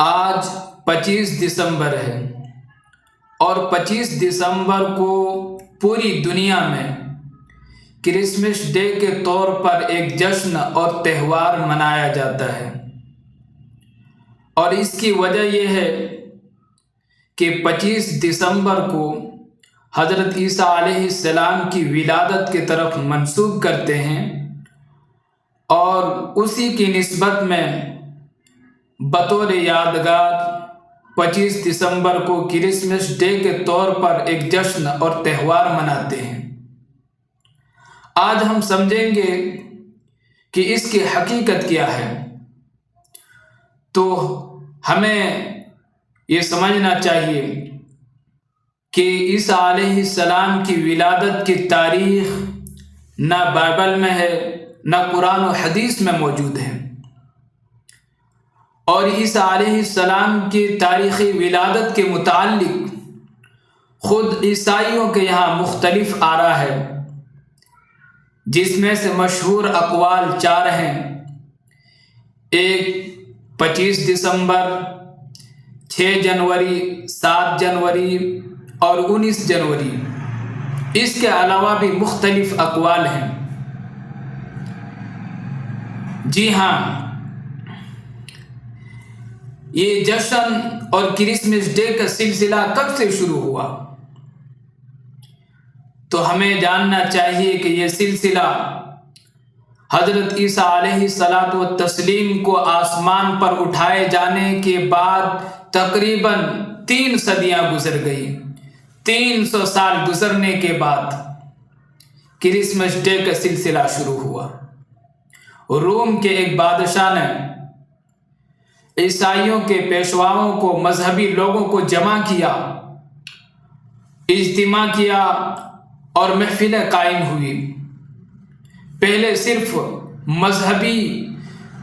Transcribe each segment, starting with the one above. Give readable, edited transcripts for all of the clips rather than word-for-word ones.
آج 25 دسمبر ہے اور 25 دسمبر کو پوری دنیا میں کرسمس ڈے کے طور پر ایک جشن اور تہوار منایا جاتا ہے، اور اس کی وجہ یہ ہے کہ 25 دسمبر کو حضرت عیسیٰ علیہ السلام کی ولادت کی طرف منسوب کرتے ہیں، اور اسی کی نسبت میں بطور یادگار 25 دسمبر کو کرسمس ڈے کے طور پر ایک جشن اور تہوار مناتے ہیں۔ آج ہم سمجھیں گے کہ اس کی حقیقت کیا ہے۔ تو ہمیں یہ سمجھنا چاہیے کہ عیسیٰ علیہ السلام کی ولادت کی تاریخ نہ بائبل میں ہے، نہ قرآن و حدیث میں موجود ہے، اور عیسیٰ علیہ السلام کی تاریخی ولادت کے متعلق خود عیسائیوں کے یہاں مختلف آراء ہے، جس میں سے مشہور اقوال 4 ہیں۔ ایک 25 دسمبر، 6 جنوری، 7 جنوری اور 19 جنوری۔ اس کے علاوہ بھی مختلف اقوال ہیں۔ جی ہاں، یہ جشن اور کرسمس ڈے کا سلسلہ کب سے شروع ہوا؟ تو ہمیں جاننا چاہیے کہ یہ سلسلہ حضرت عیسیٰ علیہ السلام کو آسمان پر اٹھائے جانے کے بعد تقریباً 3 صدیاں گزر گئی۔ 300 سال گزرنے کے بعد کرسمس ڈے کا سلسلہ شروع ہوا۔ روم کے ایک بادشاہ نے عیسائیوں کے پیشواؤں کو، مذہبی لوگوں کو جمع کیا، اجتماع کیا اور محفلیں قائم ہوئی۔ پہلے صرف مذہبی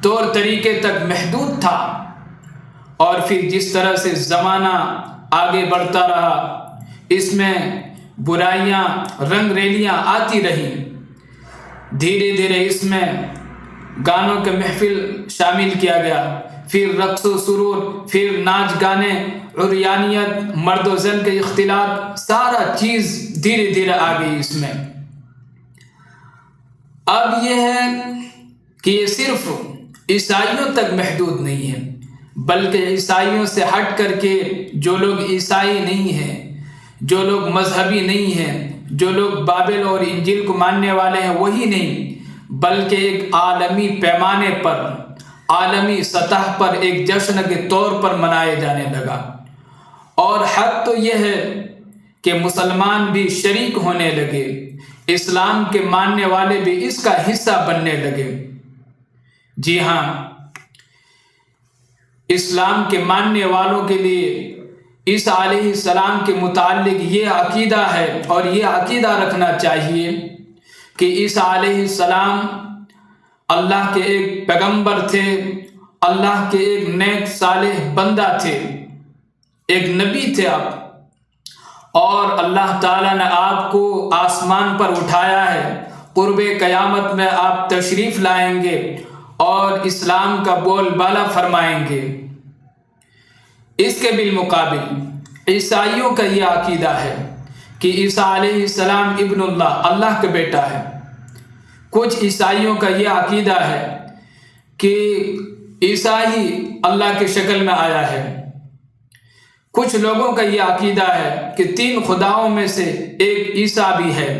طور طریقے تک محدود تھا، اور پھر جس طرح سے زمانہ آگے بڑھتا رہا، اس میں برائیاں، رنگ ریلیاں آتی رہیں۔ دھیرے دھیرے اس میں گانوں کے محفل شامل کیا گیا، پھر رقص و سرور، پھر ناچ گانے، عریانیت، مرد و زن کے اختلاط، سارا چیز دھیرے دھیرے آ گئی اس میں۔ اب یہ ہے کہ یہ صرف عیسائیوں تک محدود نہیں ہے، بلکہ عیسائیوں سے ہٹ کر کے جو لوگ عیسائی نہیں ہیں، جو لوگ مذہبی نہیں ہیں، جو لوگ بائبل اور انجیل کو ماننے والے ہیں، وہی نہیں، بلکہ ایک عالمی پیمانے پر، عالمی سطح پر ایک جشن کے طور پر منایا جانے لگا۔ اور حد تو یہ ہے کہ مسلمان بھی شریک ہونے لگے، اسلام کے ماننے والے بھی اس کا حصہ بننے لگے۔ جی ہاں، اسلام کے ماننے والوں کے لیے عیسیٰ علیہ السلام کے متعلق یہ عقیدہ ہے، اور یہ عقیدہ رکھنا چاہیے کہ عیسیٰ علیہ السلام اللہ کے ایک پیغمبر تھے، اللہ کے ایک نیک صالح بندہ تھے، ایک نبی تھے آپ، اور اللہ تعالیٰ نے آپ کو آسمان پر اٹھایا ہے۔ قرب قیامت میں آپ تشریف لائیں گے اور اسلام کا بول بالا فرمائیں گے۔ اس کے بالمقابل عیسائیوں کا یہ عقیدہ ہے کہ عیسیٰ علیہ السلام ابن اللہ کا بیٹا ہے۔ کچھ عیسائیوں کا یہ عقیدہ ہے کہ عیسیٰ ہی اللہ کی شکل میں آیا ہے۔ کچھ لوگوں کا یہ عقیدہ ہے کہ 3 خداؤں میں سے ایک عیسیٰ بھی ہے،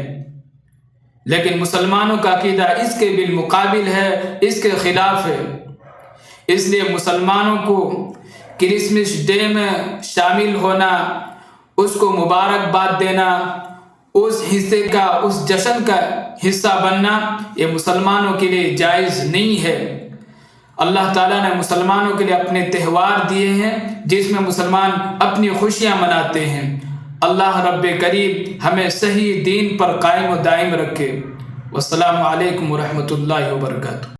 لیکن مسلمانوں کا عقیدہ اس کے بالمقابل ہے، اس کے خلاف ہے۔ اس لیے مسلمانوں کو کرسمس ڈے میں شامل ہونا، اس کو مبارکباد دینا، اس حصے کا، اس جشن کا حصہ بننا، یہ مسلمانوں کے لیے جائز نہیں ہے۔ اللہ تعالیٰ نے مسلمانوں کے لیے اپنے تہوار دیے ہیں، جس میں مسلمان اپنی خوشیاں مناتے ہیں۔ اللہ رب کریم ہمیں صحیح دین پر قائم و دائم رکھے۔ والسلام علیکم ورحمۃ اللہ وبرکاتہ۔